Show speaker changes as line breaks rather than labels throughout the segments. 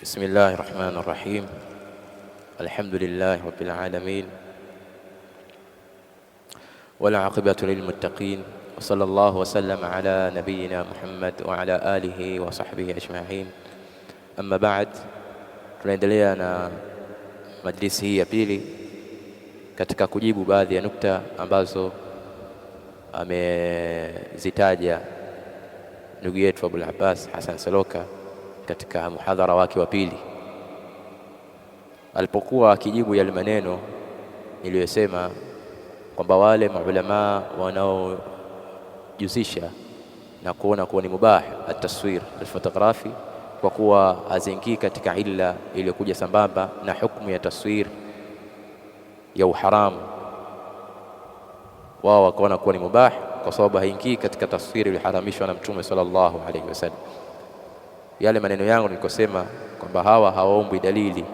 بسم الله الرحمن الرحيم. الحمد لله رب العالمين، والعاقبة للمتقين، وصلى الله وسلم على نبينا محمد وعلى آله وصحبه أجمعين. أما بعد، tunaendelea na majlisi hii ya pili katika kujibu baadhi ya nukta ambazo amezitaja ndugu yetu Abul Abbas Hassan Saloka katika muhadhara wake wa pili, alipokuwa akijibu yale maneno niliyosema kwamba wale maulamaa wanaojihusisha na kuona kuwa ni mubah at-taswir al-fotografi kwa kuwa haziingii katika illa iliyokuja sambamba na hukumu ya taswir ya uharamu, wao wakaona kuwa ni mubah kwa sababu haingii katika taswiri iliyoharamishwa na Mtume sallallahu alaihi wasallam. Yale maneno yangu nilikosema kwamba hawa hawaombwi dalili,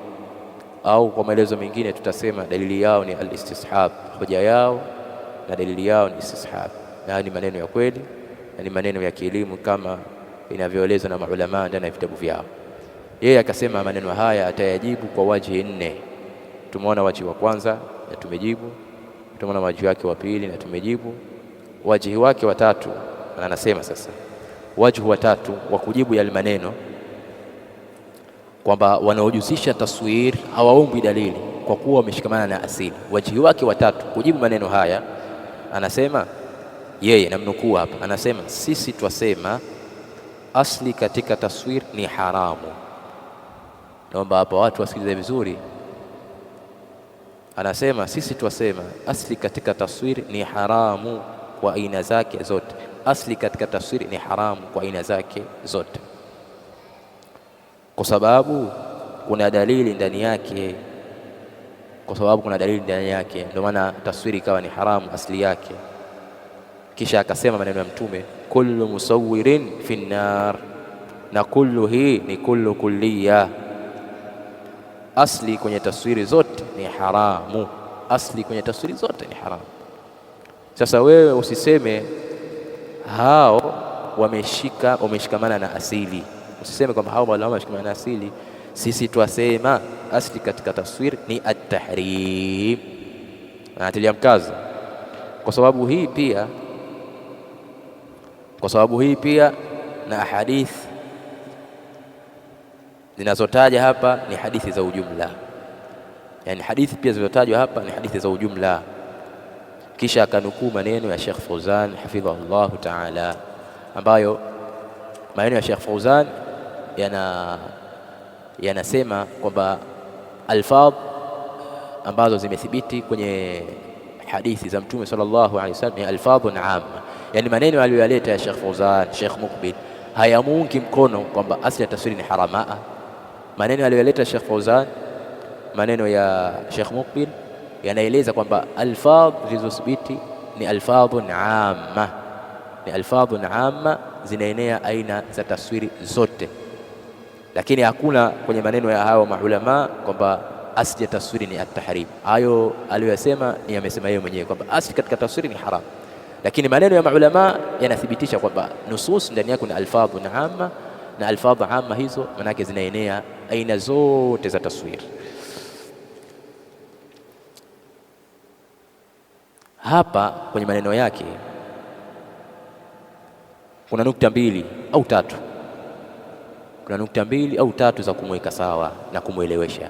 au kwa maelezo mengine tutasema dalili yao ni al-istishab, hoja yao na dalili yao ni istishab, na ni maneno ya kweli na ni maneno ya kielimu kama inavyoelezwa na maulama ndani ya vitabu vyao. Yeye akasema maneno haya atayajibu kwa waji nne. Tumeona waji wa kwanza na tumejibu, tumeona waji wake wa pili na tumejibu, waji wake wa tatu na anasema sasa wajhu wa tatu wa kujibu yale maneno kwamba wanaojihusisha taswir hawaombi dalili kwa kuwa wameshikamana na asili. Wajhi wake wa tatu kujibu maneno haya anasema yeye, namnukuu hapa, anasema sisi twasema asli katika taswir ni haramu. Naomba hapa watu wasikilize vizuri. Anasema sisi twasema asli katika taswir ni haramu kwa aina zake zote. Asli katika taswiri ni haramu kwa aina zake zote, kwa sababu kuna dalili ndani yake. Kwa sababu kuna dalili ndani yake, ndio maana taswiri ikawa ni haramu asli yake. Kisha akasema maneno ya Mtume, kullu musawwirin fi nnar, na kullu hii ni kullu kulliya. Asli kwenye taswiri zote ni haramu, asli kwenye taswiri zote ni haramu. Sasa wewe usiseme hao wameshikamana na asili, usiseme kwamba hao wameshikamana na asili. Sisi twasema asli katika taswir ni at-tahrim, anatilia mkazo kwa sababu hii pia na ahadith zinazotaja hapa ni hadithi za ujumla, yani hadithi pia zilizotajwa hapa ni hadithi za ujumla. Kisha akanukuu maneno ya Sheikh Fauzan hafidhahullahu ta'ala, ambayo maneno ya Sheikh Fauzan yanasema kwamba alfadh ambazo zimethibiti kwenye hadithi za Mtume sallallahu alaihi wasallam ni alfadhun amma, yani maneno aliyoyaleta ya Sheikh Fauzan, Sheikh Muqbil hayamuungi mkono kwamba asli ya taswiri ni haramaa. Maneno aliyoyaleta Sheikh Fauzan, maneno ya Sheikh Muqbil yanaeleza kwamba alfadh zilizothibiti ni alfadhun amma, ni alfadhun amma, zinaenea aina za taswiri zote. Lakini hakuna kwenye maneno ya hao maulama kwamba asli ya taswiri ni at-tahrim. Hayo aliyosema ni amesema yeye mwenyewe kwamba asli katika taswiri ni haram, lakini maneno ya maulama yanathibitisha kwamba nusus ndani yake ni alfadhun amma, na alfadhu amma hizo manake zinaenea aina zote za taswiri. Hapa kwenye maneno yake kuna nukta mbili au tatu za kumweka sawa na kumwelewesha,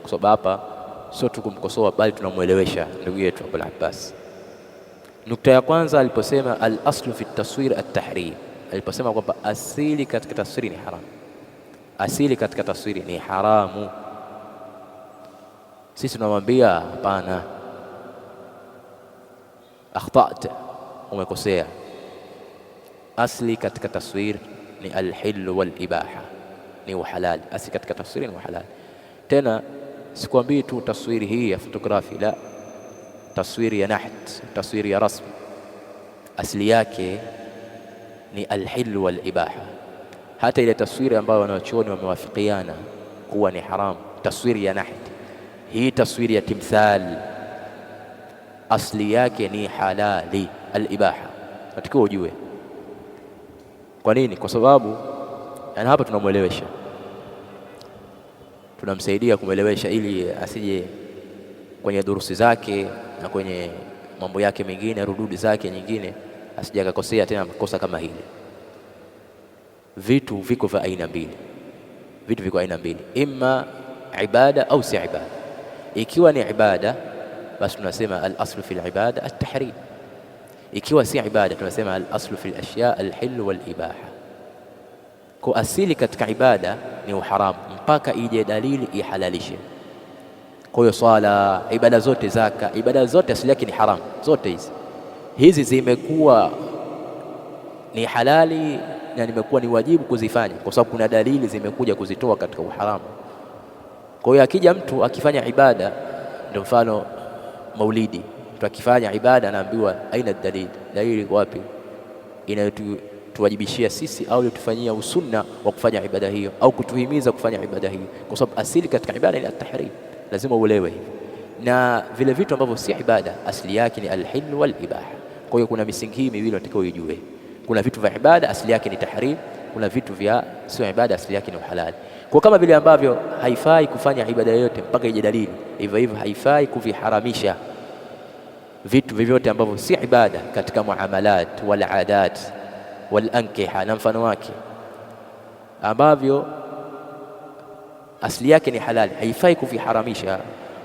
kwa sababu hapa sio tu kumkosoa bali tunamwelewesha ndugu yetu Abul Abbas. Nukta ya kwanza aliposema al-aslu fi at-taswir at-tahrim, aliposema kwamba asili katika taswiri ni haram, asili katika taswiri ni haramu, sisi tunamwambia hapana, akhta'ta, umekosea. Asli katika taswir ni alhil wal ibaha, ni uhalali. Asli katika taswiri ni uhalali. Tena sikwambii tu taswiri hii ya fotografi, la, taswiri ya naht, taswiri ya rasm, asli yake ni alhil wal ibaha. Hata ile taswiri ambayo wanachuoni wamewafikiana kuwa ni haram, taswiri ya naht, hii taswiri ya timthal, asli yake ni halali, al-ibaha. Natakiwa ujue kwa nini, kwa sababu yani hapa tunamwelewesha tunamsaidia kumwelewesha ili asije kwenye durusi zake na kwenye mambo yake mengine, rududi zake nyingine, asije akakosea tena makosa kama hili. Vitu viko vya aina mbili, vitu viko aina mbili, imma ibada au si ibada. Ikiwa ni ibada, basi tunasema al-aslu fi al-ibada at-tahrim. Ikiwa si ibada, tunasema al-aslu fi al-ashya al-hill wal-ibaha. Kwa asili katika ibada ni uharamu mpaka ije dalili ihalalishe. Kwa hiyo swala, ibada zote, zaka, ibada zote asili yake ni haramu. Zote hizi zimekuwa ni halali na nimekuwa ni wajibu kuzifanya kwa sababu kuna dalili zimekuja kuzitoa katika uharamu. Kwa hiyo akija mtu akifanya ibada, ndio mfano maulidi, mtu akifanya ibada anaambiwa aina dalili, dalili wapi inayotuwajibishia sisi au tufanyia usunna wa kufanya ibada hiyo au kutuhimiza kufanya ibada hiyo, kwa sababu asili katika ibada ni at-tahrim. Lazima uelewe hivi. Na vile vitu ambavyo si ibada asili yake ni al-hill wal-ibaha. Kwa hiyo kuna misingi hii miwili unatakiwa ujue. Kuna vitu vya ibada asili yake ni tahrim, kuna vitu vya sio ibada asili yake ni halali. Kwa kama vile ambavyo haifai kufanya ibada yoyote mpaka ije dalili, hivyo hivyo haifai kuviharamisha vitu vyovyote ambavyo si ibada katika muamalat wal adat wal ankiha na mfano wake, ambavyo asili yake ni halali, haifai kuviharamisha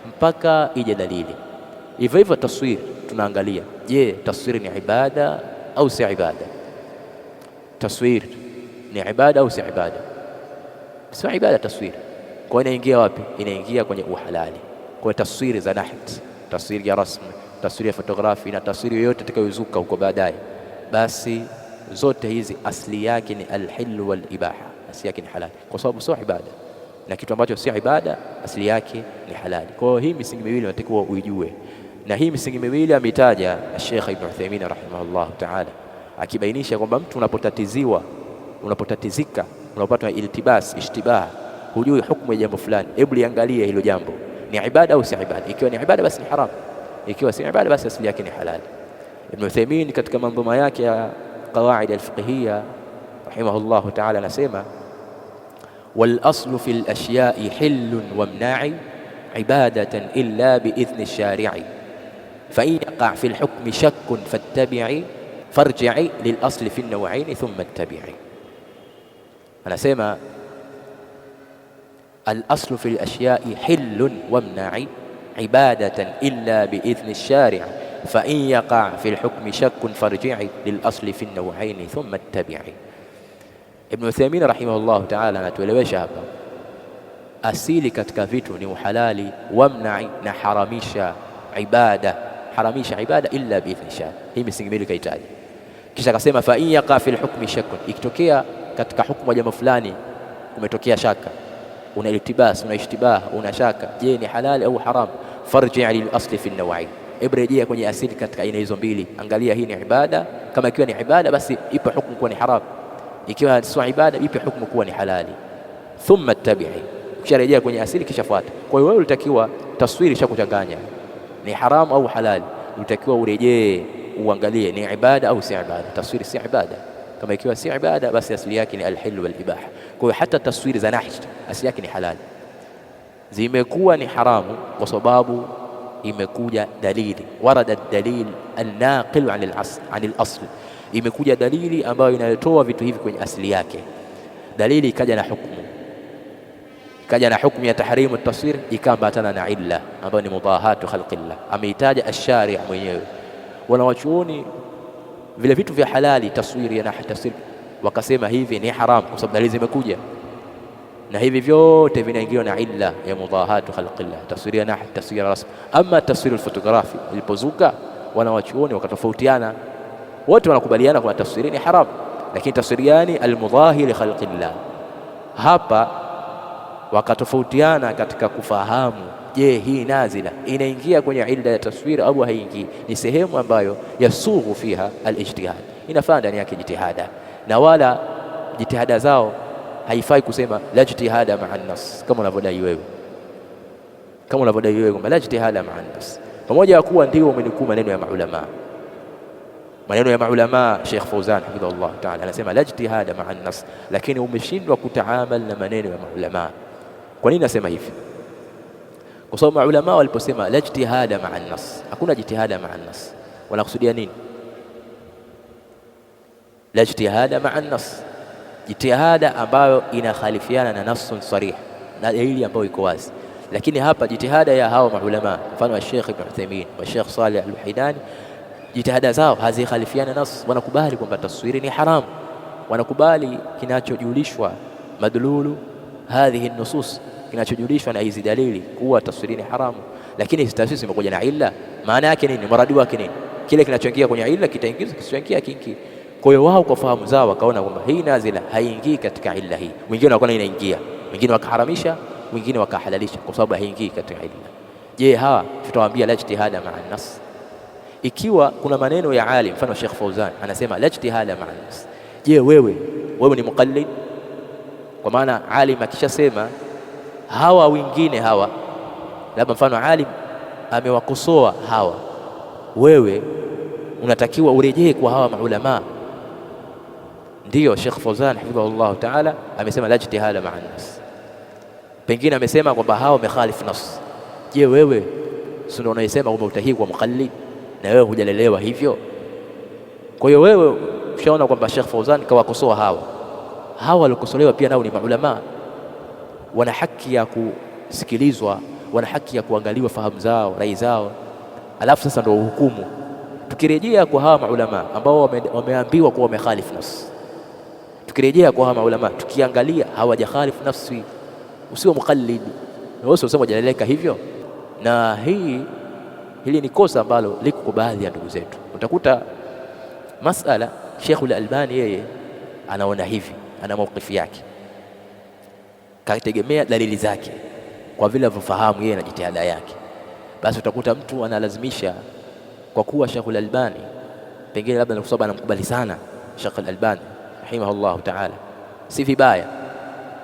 mpaka ije dalili. Hivyo hivyo taswir, tunaangalia, je, taswir ni ibada au si ibada? Taswir ni ibada au si ibada? Si ibada taswir. Kwa inaingia wapi? Inaingia kwenye uhalali. Kwa taswiri za naht, taswiri ya rasmi, taswiri ya fotografi na taswiri yoyote itakayozuka huko baadaye, basi zote hizi asili yake ni al-hill wal-ibaha, asili yake ni halali kwa sababu sio ibada, na kitu ambacho si ibada asili yake ni halali. Kwa hiyo hii misingi miwili unatakiwa uijue, na hii misingi miwili ameitaja Sheikh Ibn Uthaymeen rahimahullah ta'ala, akibainisha kwamba mtu unapotatizika, unapata iltibas, ishtibah, hujui hukumu ya jambo fulani, hebu liangalie hilo jambo ni ibada au si ibada. Ikiwa ni ibada basi ni haram, ikiwa si ibada basi asili yake ni halali. Ibn Uthaymeen katika manzuma yake ya qawaid al-fiqhiyya rahimahullah ta'ala anasema, wal aslu fil ashya'i hillun wa mna'i ibadatan illa bi idhni ash-shari'i fa in yaqa' fil hukmi shakkun fattabi'i farji'i lil asli fi an-naw'ayn thumma ittabi'i. Anasema al-aslu fil ashya'i hillun wa mna'i ibadatan illa bi idhni ash-shari' fa in yaqa' fil hukmi shakkun farji'i lil asli fi an-naw'ayn thumma ittabi'i. Ibn Uthaymeen rahimahullah ta'ala anatuelewesha hapa asili katika vitu ni uhalali, wamna'i na haramisha ibada, haramisha ibada illa bi idhni ash-shari'. Hii misingi miwili kaitaja, kisha akasema fa in yaqa' fil hukmi shakkun, ikitokea katika hukumu ya jambo fulani umetokea shaka, una iltibas, una ishtibah, una shaka, je ni halali au haram, farji' lil asli fi an-naw'ayn, ibrejea kwenye asili katika aina hizo mbili, angalia hii ni ibada, kama ikiwa ni ibada basi ipe hukumu kuwa ni haram, ikiwa sio ibada ipe hukumu kuwa ni halali, thumma ittabi'i, ukisharejea kwenye asili kisha fuata. Kwa hiyo wewe ulitakiwa taswiri shakuchanganya ni haram au halali, ulitakiwa urejee uangalie ni ibada au si ibada. Taswiri si ibada, kama ikiwa si ibada basi asili yake ni al-hill wal-ibaha. Kwa hiyo hata taswiri za naht asili yake ni halali, zimekuwa ni haramu kwa sababu imekuja dalili, warada dalil al-naqil anil asl, imekuja dalili ambayo inatoa vitu hivi kwenye asili yake. Dalili ikaja na hukumu, ikaja na hukumu ya tahrimu at-taswir, ikaambatana na illa ambayo ni mudahatu khalqillah, ameitaja ash-shari' mwenyewe. Wanawachuoni vile vitu vya halali, taswiri na taswir, wakasema hivi ni haram kwa sababu dalili zimekuja, na hivi vyote vinaingiwa na illa ya mudahatu khalqillah, taswiri na taswiri rasmi. Ama taswiri al-fotografi ilipozuka, wanawachuoni wakatofautiana, wote wanakubaliana kwa taswiri ni haram, lakini taswiri gani? Al-mudahi li khalqillah. Hapa wakatofautiana katika kufahamu, je, hii nazila inaingia kwenye illa ya taswira au haingii? Ni sehemu ambayo yasughu fiha al-ijtihad, inafaa ndani yake jitihada, na wala jitihada zao haifai kusema la jitihada ma'a an-nas, kama unavyodai wewe, kama unavyodai wewe kwamba la jitihada ma'a an-nas, pamoja ya kuwa ndio umenukuu maneno ya maulama. Maneno ya maulama, Sheikh Fawzan hafidhahullah ta'ala anasema la jitihada ma'a an-nas, lakini umeshindwa kutaamal na maneno ya maulama. Kwa nini nasema hivi? Kwa sababu maulama waliposema la ijtihada ma'a an-nas, hakuna jitihada ma'a an-nas, wanakusudia nini? La ijtihada ma'a an-nas, jitihada ambayo inakhalifiana na nafsun sarih, na dalili ambayo iko wazi. Lakini hapa jitihada ya hawa maulama, mfano wa Sheikh Ibn Uthaymeen wa Sheikh Saleh Al-Wahidani, jitihada zao hazikhalifiana nas, wanakubali kwamba taswiri ni haramu, wanakubali kinachojulishwa madlulu hadhihi nusus, kinachojulishwa na hizi dalili kuwa taswiri ni haramu. Lakini hizi taswiri zimekuja na illa, maana yake nini? Muradi wake nini? Kile kinachoingia kwenye illa kitaingizwa, kisichoingia kingi. Kwa hiyo wao kwa fahamu zao wakaona kwamba hii nazila haingii katika illa hii, wengine wakaona inaingia, wengine wakaharamisha, wengine wakahalalisha kwa sababu haingii katika illa. Je, hawa tutawaambia la ijtihada ma'a nas? Ikiwa kuna maneno ya alim, mfano Sheikh Fauzan anasema la ijtihada ma'a nas, je wewe ni muqallid? Kwa maana alim akishasema hawa wengine hawa, labda mfano alim amewakosoa hawa, wewe unatakiwa urejee kwa hawa maulama. Ndiyo Sheikh Fauzan hafidhahullah ta'ala amesema la ijtihada ma'a nas, pengine amesema kwamba hawa wamekhalif nas. Je, wewe si ndio unayesema kwamba utahii kwa muqallid na wewe hujalelewa hivyo? Kwa hiyo wewe ushaona kwamba Sheikh Fauzan kawakosoa hawa walikosolewa pia nao ni maulama, wana haki ya kusikilizwa, wana haki ya kuangaliwa fahamu zao, rai zao, alafu sasa ndio hukumu. Tukirejea kwa hawa maulama ambao wameambiwa kuwa wamekhalif nas, tukirejea kwa hawa maulama tukiangalia hawajakhalif nafsi, usiwe muqallid na wewe useme hujaleleka hivyo. Na hili ni kosa ambalo liko kwa baadhi ya ndugu zetu. Utakuta masala Sheikh Al-Albani yeye anaona hivi, ana mawqifi yake, kategemea dalili zake kwa vile avyofahamu yeye na jitihada yake. Basi utakuta mtu analazimisha kwa kuwa Sheikh Al-Albani pengine labda kwa sababu anamkubali sana Sheikh Al-Albani rahimahullah ta'ala, si vibaya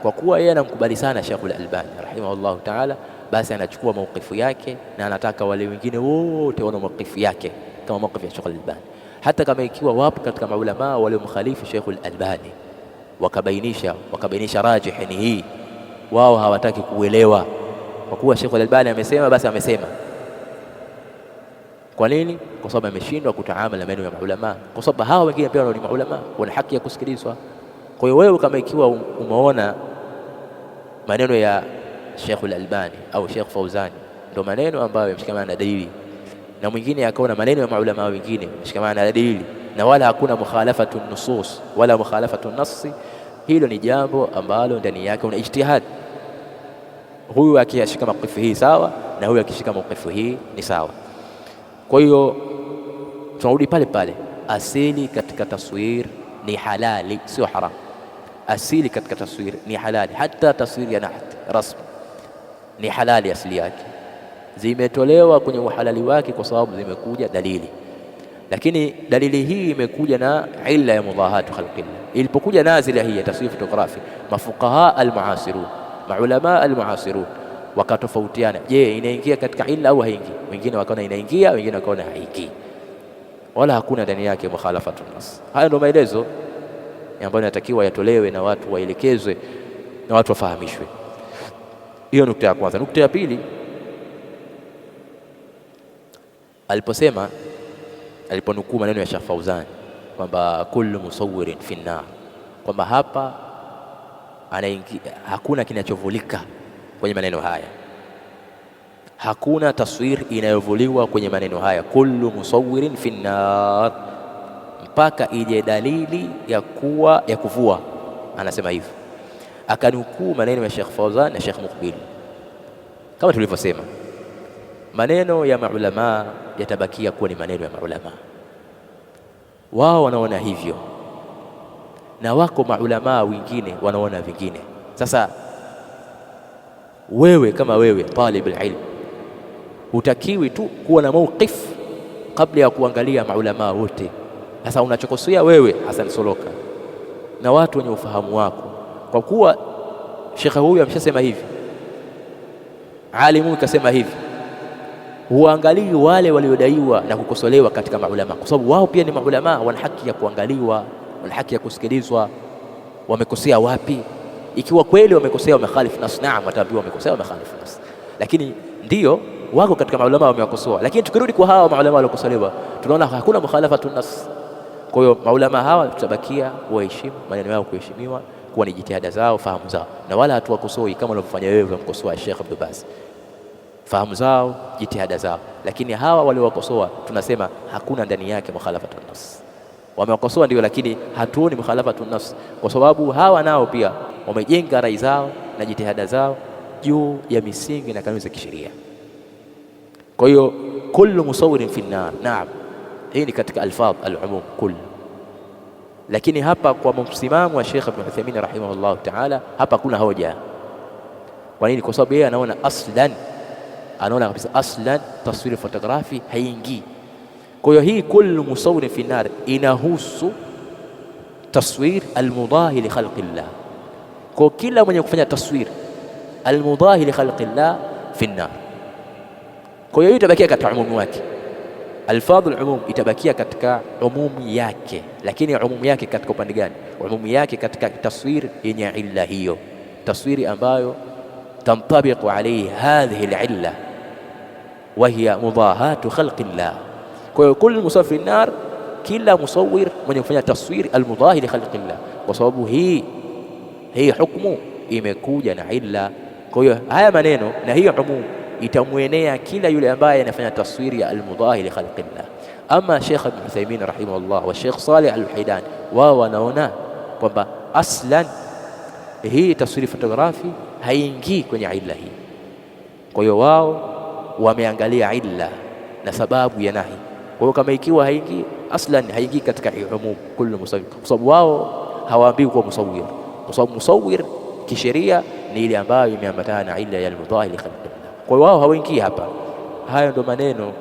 kwa kuwa yeye anamkubali sana Sheikh Al-Albani rahimahullah ta'ala, basi anachukua mawqifu yake na anataka wale wengine wote wana mawqifu yake kama mawqifu ya Sheikh Al-Albani, hata kama ikiwa wapo katika maulama waliomkhalifu Sheikh Al-Albani wakabainisha rajih ni hii, wao hawataki kuelewa kwa kuwa Sheikh Al-Albani amesema, basi amesema. Kwa nini? Kwa sababu ameshindwa kutaamala maneno ya maulama, kwa sababu hawa wengine pia ni maulama, wana haki ya kusikilizwa. Kwa hiyo wewe kama ikiwa umeona maneno ya Sheikh Al-Albani au Sheikh Fauzani ndio maneno ambayo yameshikamana na dalili, na mwingine akaona maneno ya maulama wengine yameshikamana na dalili na wala hakuna mukhalafatu nusus wala mukhalafatu nasi, hilo ni jambo ambalo ndani yake una ijtihad. Huyu akishika mawqifu hii sawa na huyu akishika mawqifu hii ni sawa. Kwa hiyo tunarudi pale pale, asili katika taswir ni halali, sio haram. Asili katika taswir ni halali, hata taswir ya naht rasmi ni halali asili yake, zimetolewa kwenye uhalali wake kwa sababu zimekuja dalili. Lakini dalili hii imekuja na illa ya mudahatu khalqillah. Ilipokuja nazila hii ya taswir fotografi, mafuqaha al-muasirun, maulama al-muasirun wakatofautiana, je, inaingia katika illa au haingii? Wengine wakaona inaingia, wengine wakaona haingii, wala hakuna ndani yake mukhalafatu nas. Haya ndio maelezo ambayo yanatakiwa yatolewe na watu waelekezwe na watu wafahamishwe. Hiyo nukta ya kwanza. Nukta ya pili, aliponukuu maneno ya Sheikh Fauzan kwamba kullu musawwirin fi an-nar, kwamba hapa hakuna kinachovulika kwenye maneno haya, hakuna taswir inayovuliwa kwenye maneno haya, kullu musawwirin fi an-nar, mpaka ije dalili ya kuvua. Anasema hivyo, akanukuu maneno ya Sheikh Fauzan na Sheikh Muqbil. Kama tulivyosema, maneno ya maulama yatabakia kuwa ni maneno ya maulama, wao wanaona hivyo na wako maulama wengine wanaona vingine. Sasa wewe kama wewe talib alilm hutakiwi tu kuwa na mawqif kabla ya kuangalia maulama wote. Sasa unachokosea wewe Hassan Soloka na watu wenye ufahamu wako, kwa kuwa shekhe huyu ameshasema hivi, alimu kasema hivi, huangalii wale waliodaiwa na kukosolewa katika maulama, kwa sababu wao pia ni maulama, wana haki ya kuangaliwa, wana haki ya kusikilizwa, wamekosea wapi. Ikiwa kweli wamekosea, wamekhalifu nas, naam, wataambiwa wamekosea, wamekhalifu nas, lakini ndio wako katika maulama wamewakosoa. Lakini tukirudi kwa hawa maulama waliokosolewa, tunaona hakuna mukhalafatu nas. Kwa hiyo maulama hawa tutabakia kuwaheshimu, maneno yao kuheshimiwa, kuwa ni jitihada zao, fahamu zao, na wala hatuwakosoi kama unavyofanya wewe unamkosoa Sheikh Abdul Baz, fahamu zao, jitihada zao. Lakini hawa waliowakosoa tunasema hakuna ndani yake mukhalafatu nas. Wamewakosoa ndio, lakini hatuoni mukhalafatu nas, kwa sababu hawa nao pia wamejenga rai zao na jitihada zao juu ya misingi na kanuni za kisheria. Kwa hiyo kullu musawirin fi nnar, naam, hii ni katika alfadh al-umum kull. Lakini hapa kwa msimamo wa Sheikh Ibn Uthaymeen rahimahullah ta'ala, hapa kuna hoja. Kwa nini? Kwa sababu yeye anaona kabisa aslan taswiri fotografi haingii. Kwa hiyo hii kullu musawirin fi nnar inahusu taswir almudahi li khalqillah. Kwa kila mwenye kufanya taswir almudahi li khalqillah fi nnar. Kwa hiyo itabakia katika umumu wake, alfadhu al-umum itabakia katika umumu yake. Lakini umumu yake katika upande gani? Umumu yake katika taswir yenye illa, hiyo taswiri ambayo tantabiqu alayhi hadhihi al-illa wa hiya mudahatu khalqillah. Kwa hiyo kullu musawwir fi an-nar, kila musawwir mwenye kufanya taswir al-mudahi li khalqillah, kwa sababu hii hukumu imekuja na illa. Kwa hiyo haya maneno na hiyo umumu itamwenea kila yule ambaye anafanya taswiri ya al-mudahi li khalqillah. Ama Sheikh Ibn Uthaymeen rahimahullah wa Sheikh Saleh Al-Uhaydani, wao wanaona kwamba aslan hii taswiri fotografi haingii kwenye illa hii. Kwa hiyo wao wameangalia illa na sababu ya nahi. Kwa hiyo kama ikiwa haingii aslan, haingii katika umum kullu musawwir, kwa sababu wao hawaambii kuwa musawwir, kwa sababu musawwir kisheria ni ile ambayo imeambatana na illa ya al-mudahi li khalqillah. Kwa hiyo wao hawaingii hapa. Hayo ndo maneno,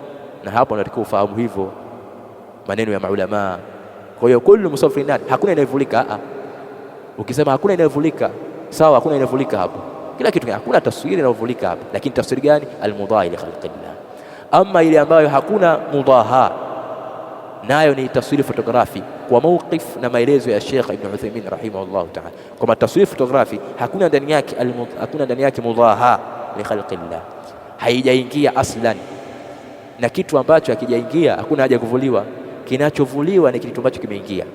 na hapo unatakiwa ufahamu hivyo maneno ya maulama. Kwa hiyo kullu musawwir nnar, hakuna inayovulika. Ukisema hakuna inayovulika, sawa, hakuna inayovulika hapo, kila kitu, hakuna taswiri inayovulika hapa. Lakini taswiri gani? Almudahi li khalqillah. Ama ile ambayo hakuna mudaha, nayo ni taswiri fotografi, kwa mawqif na maelezo ya Sheikh Ibn Uthaymeen rahimahullah ta'ala, kwa taswiri fotografi hakuna ndani yake mudaha li khalqillah, haijaingia aslan. Na kitu ambacho hakijaingia hakuna haja kuvuliwa. Kinachovuliwa ni kitu ambacho kimeingia.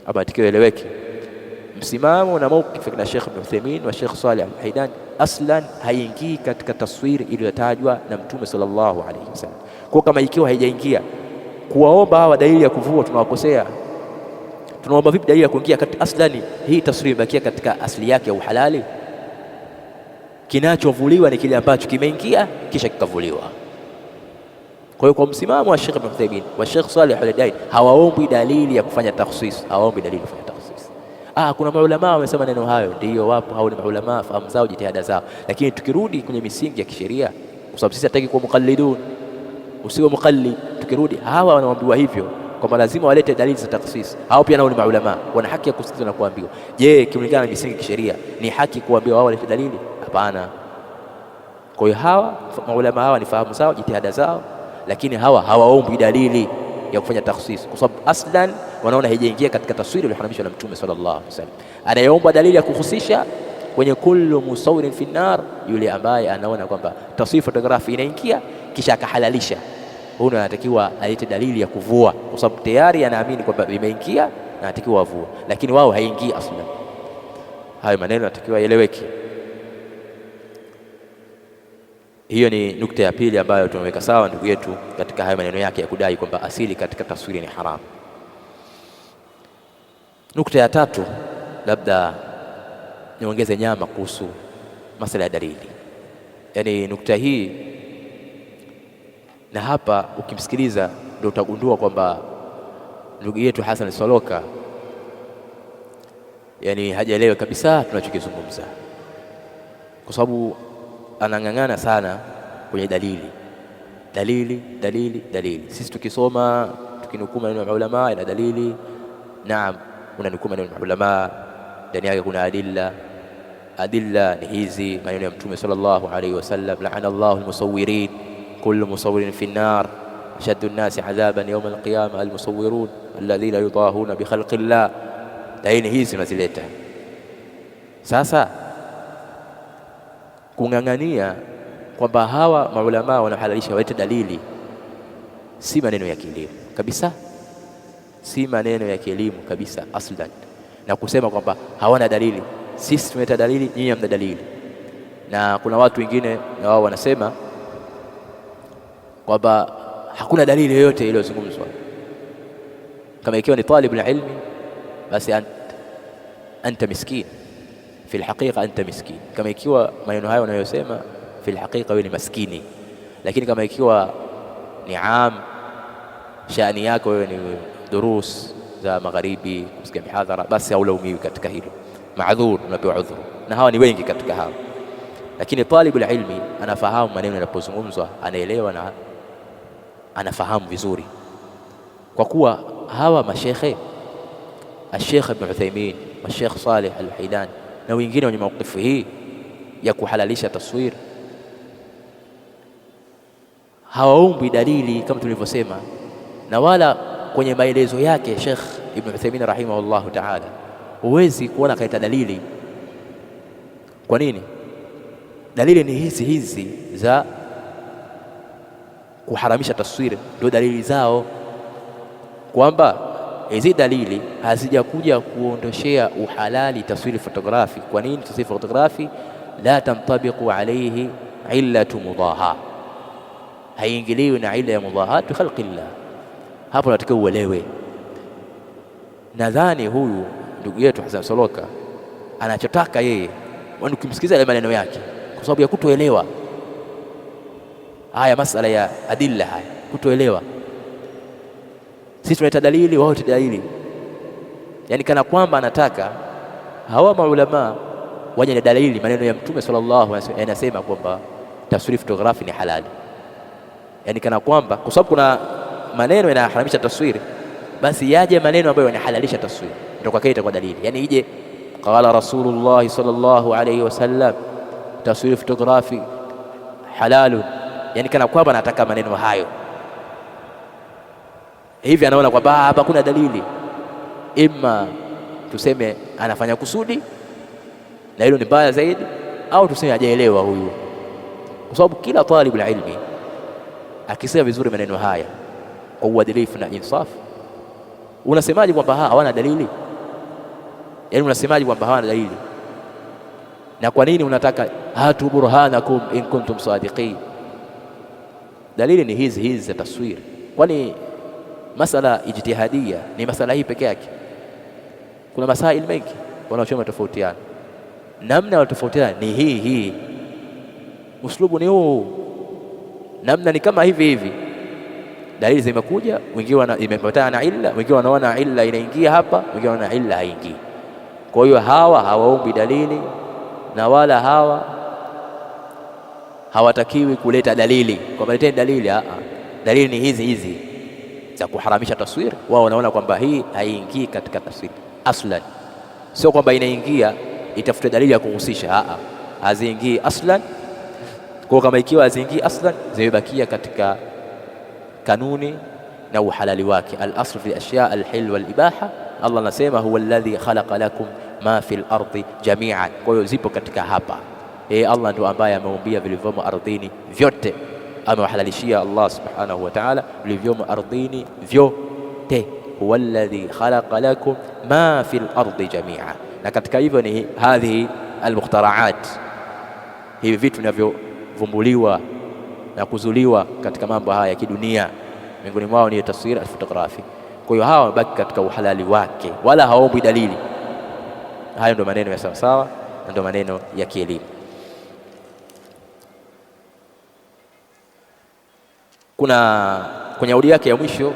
Hapa tukieleweke msimamo na mawqif na Sheikh Ibn Uthaymeen wa Sheikh Saleh Al-Uhaydani, aslan haingii katika taswiri iliyotajwa na Mtume sallallahu alayhi wasallam. Kwa kama ikiwa haijaingia, kuwaomba hawa dalili ya kuvua tunawakosea. Tunaomba vipi dalili ya kuingia katika aslani hii taswiri ibakia katika asili yake ya uhalali? Kinachovuliwa ni kile ambacho kimeingia kisha kikavuliwa. Kwa hiyo kwa msimamo wa Sheikh Ibn Uthaymeen wa Sheikh Saleh Al-Uhaydani, hawaombi dalili ya kufanya takhsis, hawaombi dalili ya kufanya takhsis. Kuna maulama wamesema neno hayo, ndio wapo, hao ni maulama, fahamu zao, jitihada zao. Lakini tukirudi kwenye misingi ya kisheria, kwa sababu sisi hataki kuwa muqallidun, usiwe muqallid. Tukirudi hawa wanaambiwa hivyo kwamba lazima walete dalili za takhsis. Hao pia nao ni maulama, wana haki ya kusikiliza na kuambiwa. Je, kulingana na misingi ya kisheria ni haki kuambiwa wao walete dalili? Hapana. Kwa hiyo hawa maulama hawa ni fahamu zao, jitihada zao, lakini hawa hawaombi dalili ya kufanya takhsis, kwa sababu aslan wanaona haijaingia katika taswiri iliyoharamishwa na Mtume sallallahu alaihi wasallam. Anayeomba dalili ya kuhusisha kwenye kullu musawirin fi nnar, yule ambaye anaona kwamba taswiri fotografi inaingia kisha akahalalisha, huyo anatakiwa alete dalili ya kuvua, kwa sababu tayari anaamini kwamba imeingia na anatakiwa avue. Lakini wao haingii aslan. Hayo maneno yanatakiwa yaeleweke. Hiyo ni nukta ya pili ambayo tumeweka sawa ndugu yetu katika haya maneno yake ya kudai kwamba asili katika taswiri ni haramu. Nukta ya tatu, labda niongeze nyama kuhusu masala ya dalili. Yaani nukta hii, na hapa ukimsikiliza ndio utagundua kwamba ndugu yetu Hassan Soloka yani hajaelewa kabisa tunachokizungumza, kwa sababu anang'ang'ana sana kwenye dalili. Sisi tukisoma tukinukuu maneno ya ulama ina dalili, naam, unanukuu maneno ya ulama, ndani yake kuna adilla ni hizi maneno ya Mtume sallallahu alayhi wasallam, la'ana Allahu al-musawwirin, kullu musawwirin fi an-nar, ashaddu an-nasi adhaban yawm al-qiyamah al-musawwirun alladhina yudahuna bi khalqi Allah. Dalili hizi mazileta, Sasa kung'ang'ania kwamba hawa maulama wanahalalisha walete dalili, si maneno ya kielimu kabisa, si maneno ya kielimu kabisa aslan. Na kusema kwamba hawana dalili, sisi tumeleta dalili, nyinyi hamna dalili. Na kuna watu wengine na wao wanasema kwamba hakuna dalili yoyote iliyozungumzwa. Kama ikiwa ni talib ilmi, basi anta miskin fi alhaqiqa, anta miskin. Kama ikiwa maneno hayo unayosema fi alhaqiqa wewe ni maskini, lakini kama ikiwa ni shani yako wewe ni durus za magharibi, kusikia mihadhara, basi haulaumiwi katika hilo, maadhur, unapewa udhuru. Na hawa ni wengi katika hao. Lakini talibul ilmi anafahamu maneno yanapozungumzwa, anaelewa na anafahamu vizuri, kwa kuwa hawa mashekhe Sheikh Ibn Uthaymeen, Sheikh Saleh Al-Haidan na wengine wenye mawqifu hii ya kuhalalisha taswir hawaombi dalili kama tulivyosema, na wala kwenye maelezo yake Sheikh Ibn Uthaymeen rahimahullahu ta'ala huwezi kuona kaita dalili. Kwa nini? Dalili ni hizi za kuharamisha taswira, ndio dalili zao, kwamba hizi dalili hazijakuja kuondoshea uhalali taswiri fotografi. Kwa nini? Taswiri fotografi la tantabiqu alayhi illatu mudaha, haingiliwi na illa ya mudahatu khalqillah. Hapo nataka uelewe. Nadhani huyu ndugu yetu Hassan Soloka anachotaka yeye, ukimsikiza ile maneno yake, kwa sababu ya kutoelewa haya masala ya adilla, haya kutoelewa. Sisi tunaleta dalili, wao tu dalili, yani kana kwamba anataka hawa maulama waje na dalili. Maneno ya Mtume sallallahu alaihi wasallam yanasema kwamba taswiri fotografi ni halali, yani kana kwamba kwa sababu kuna maneno yanaharamisha taswiri, basi yaje maneno ambayo yanahalalisha taswiri, ndio kwa kaita kwa dalili. Yani ije qala Rasulullah sallallahu alaihi wasallam taswiri fotografi halalun, yani kana kwamba anataka maneno hayo hivi. Anaona kwamba hapa kuna dalili, imma tuseme anafanya kusudi na hilo ni baya zaidi, au tuseme hajaelewa huyu, kwa sababu kila talibul ilmi akisema vizuri maneno haya kwa uadilifu na insafu, unasemaje kwamba hawana dalili? Yani unasemaje kwamba hawana dalili? Na kwa nini unataka hatu burhanakum in kuntum sadiqin? Dalili ni hizi za taswiri. Kwani masala ijtihadia ni masala hii peke yake? Kuna masaili mengi wanaosema tofautiana, namna watofautiana ni hii, uslubu ni huu, namna ni kama hivi. Dalili zimekuja, wengine imepatana na illa, wengine wanaona illa inaingia hapa, wengine wanaona illa haingii. Kwa hiyo hawa hawaombi dalili, na wala hawa hawatakiwi kuleta dalili kwa maleteni dalili. Dalili ni hizi za kuharamisha taswiri. Wao wanaona kwamba hii haingii katika taswiri aslan, sio kwamba inaingia itafute dalili ya kuhusisha. Haziingii aslan. Kwa kama ikiwa haziingii aslan, zimebakia katika kanuni na uhalali wake. Al-asl fi ashya al-hil wal-ibaha, Allah anasema huwa alladhi khalaqa lakum ma fil ardi jami'an. Kwa hiyo zipo katika hapa. Allah ndio ambaye ameumbia vilivyomo ardhini vyote, amewahalalishia Allah subhanahu wa ta'ala vilivyomo ardhini vyote. Huwa alladhi khalaqa lakum ma fil ardi jami'an. Na katika hivyo ni hadhi al-mukhtaraat, hivi vitu vinavyovumbuliwa na kuzuliwa katika mambo haya ya kidunia, miongoni mwao ni taswira fotografi. Kwa hiyo hawa wabaki katika uhalali wake, wala haombi dalili. Hayo ndio maneno ya sawasawa na ndio maneno ya kielimu. Kuna kwenye audio yake ya mwisho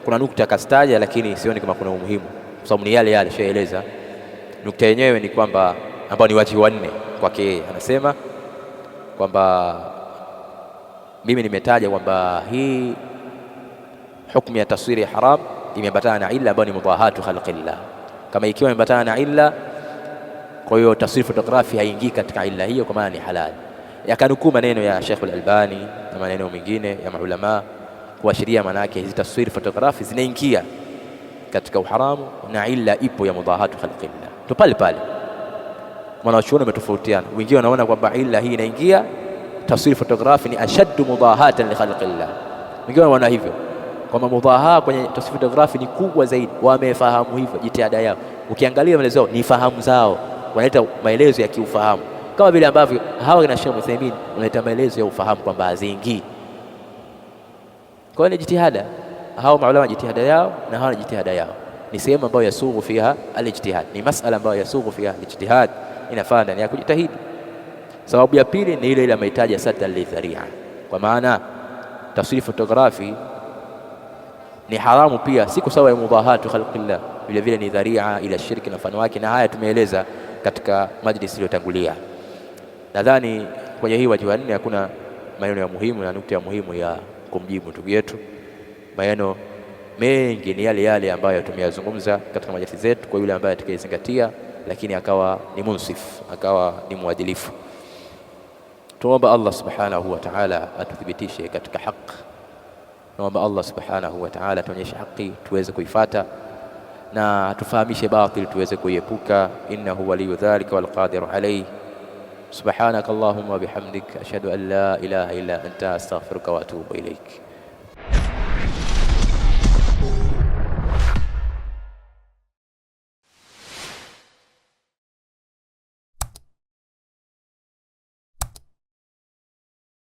kuna nukta kastaja, lakini sioni kama kuna umuhimu, kwa sababu ni yale shaeleza. Nukta yenyewe ni kwamba ambao ni wajibu wanne kwake yeye, anasema kwamba mimi nimetaja kwamba hii hukumu ya taswiri haram imeambatana na illa ambayo ni mudahatu khalqillah. Kama ikiwa imeambatana na illa, kwa hiyo taswiri fotografi haingii katika illa hiyo, kwa maana ni halali. Yakanukuu maneno ya Sheikh Al-Albani na maneno mengine ya maulama kuashiria maana yake hizi taswiri fotografi zinaingia katika uharamu na illa ipo ya mudahatu khalqillah. To pale Wanachuoni wametofautiana, wengine wanaona kwamba illa hii inaingia taswir fotografi ni ashaddu mudahatan li khalqillah, wengine wanaona hivyo kwamba mudahaa kwenye taswir fotografi ni kubwa zaidi. Wamefahamu hivyo, jitihada yao, ukiangalia maelezo yao ni fahamu zao, wanaleta maelezo ya kiufahamu, kama vile ambavyo hawa kina Sheikh Uthaymeen wanaleta maelezo ya ufahamu kwamba haziingii. Kwa hiyo ni jitihada, hao maulama jitihada yao na hawa jitihada yao, ni sehemu ambayo yasughu fiha al-ijtihad, ni masala ambayo yasughu fiha al-ijtihad, inafaa ndani ya kujitahidi. Sababu ya pili ni ile mahitaji ya sadda lidharia, kwa maana taswiri fotografi ni haramu pia, si kwa sababu ya mudahatu khalqillah, vile vile ni dharia ila shirki na mfano wake, na haya tumeeleza katika majlis iliyotangulia. Nadhani kwenye hii wajibu nne hakuna maneno ya muhimu na nukta ya muhimu ya kumjibu ndugu yetu. Maneno mengi ni yale yale ambayo tumeyazungumza katika majlisi zetu, kwa yule ambaye atakayezingatia, lakini akawa ni munsif, akawa ni mwadilifu. Tuomba Allah subhanahu wa ta'ala atuthibitishe katika haki. Tuomba Allah subhanahu wa ta'ala tuonyeshe haki tuweze kuifuata, na tufahamishe batil tuweze kuiepuka. Innahu waliyu dhalika wal qadiru alayhi. Subhanaka Allahumma bihamdik ashhadu an la ilaha illa anta astaghfiruka wa atubu ilayk.